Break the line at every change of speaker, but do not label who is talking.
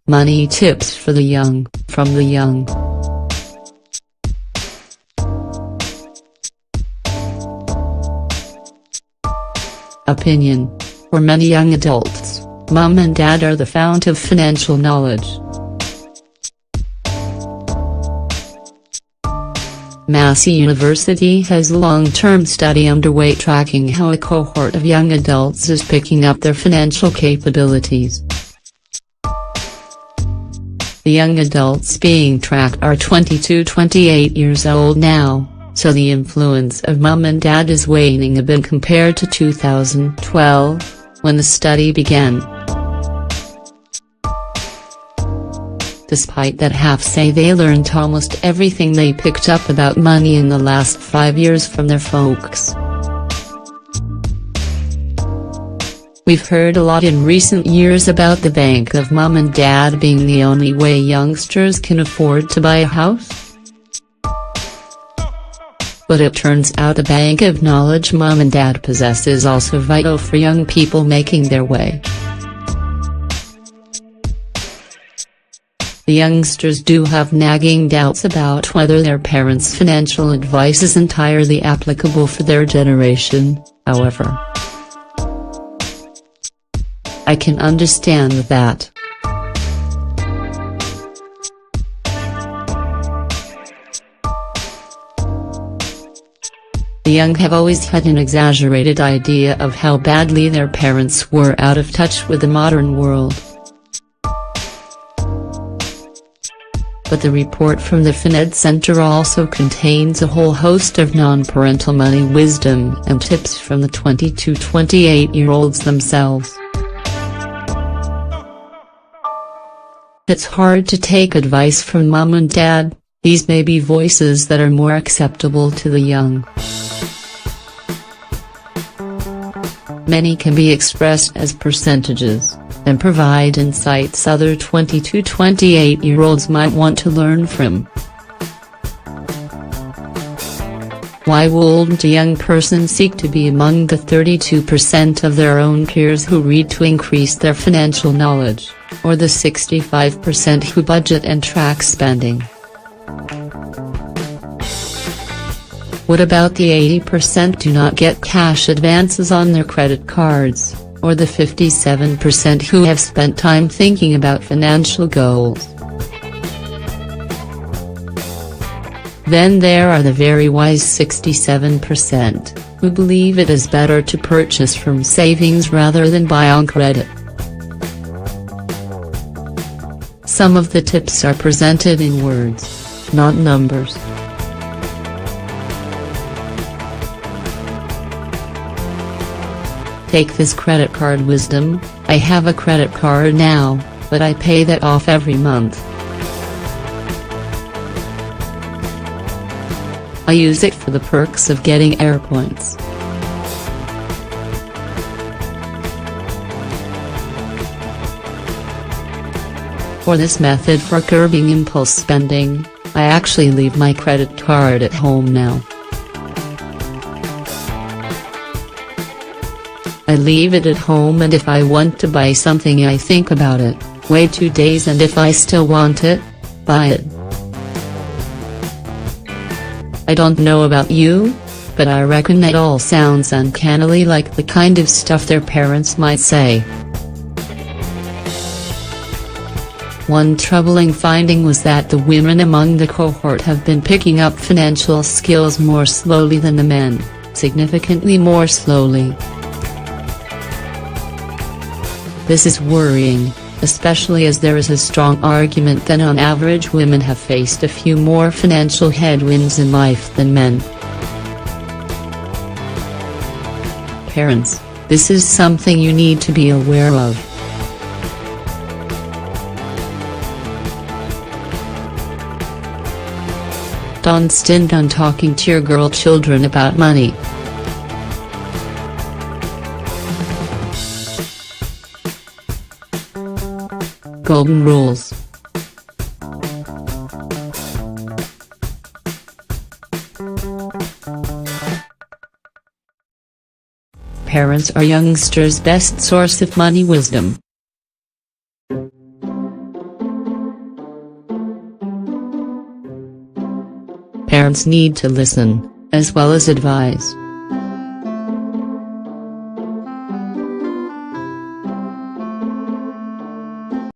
Money tips for the young, from the young. Opinion. For many young adults, mom and dad are the fount of financial knowledge. Massey University has a long-term study underway tracking how a cohort of young adults is picking up their financial capabilities. The young adults being tracked are 22–28 years old now, so the influence of mom and dad is waning a bit compared to 2012, when the study began. Despite that, half say they learned almost everything they picked up about money in the last 5 years from their folks. We've heard a lot in recent years about the bank of mom and dad being the only way youngsters can afford to buy a house. But it turns out the bank of knowledge mom and dad possess is also vital for young people making their way. The youngsters do have nagging doubts about whether their parents' financial advice is entirely applicable for their generation, however. I can understand that. The young have always had an exaggerated idea of how badly their parents were out of touch with the modern world. But the report from the FinEd Center also contains a whole host of non-parental money wisdom and tips from the 22–28-year-olds themselves. It's hard to take advice from mom and dad. These may be voices that are more acceptable to the young. Many can be expressed as percentages, and provide insights other 22–28-year-olds might want to learn from. Why wouldn't a young person seek to be among the 32% of their own peers who read to increase their financial knowledge, or the 65% who budget and track spending? What about the 80% do not get cash advances on their credit cards, or the 57% who have spent time thinking about financial goals? Then there are the very wise 67%, who believe it is better to purchase from savings rather than buy on credit. Some of the tips are presented in words, not numbers. Take this credit card wisdom. I have a credit card now, but I pay that off every month. I use it for the perks of getting air points. For this method for curbing impulse spending, I actually leave my credit card at home now. I leave it at home, and if I want to buy something I think about it, wait 2 days, and if I still want it, buy it. I don't know about you, but I reckon that all sounds uncannily like the kind of stuff their parents might say. One troubling finding was that the women among the cohort have been picking up financial skills more slowly than the men, significantly more slowly. This is worrying, especially as there is a strong argument that on average women have faced a few more financial headwinds in life than men. Parents, this is something you need to be aware of. Don't stint on talking to your girl children about money. Golden rules. Parents are youngsters' best source of money wisdom. Parents need to listen, as well as advise.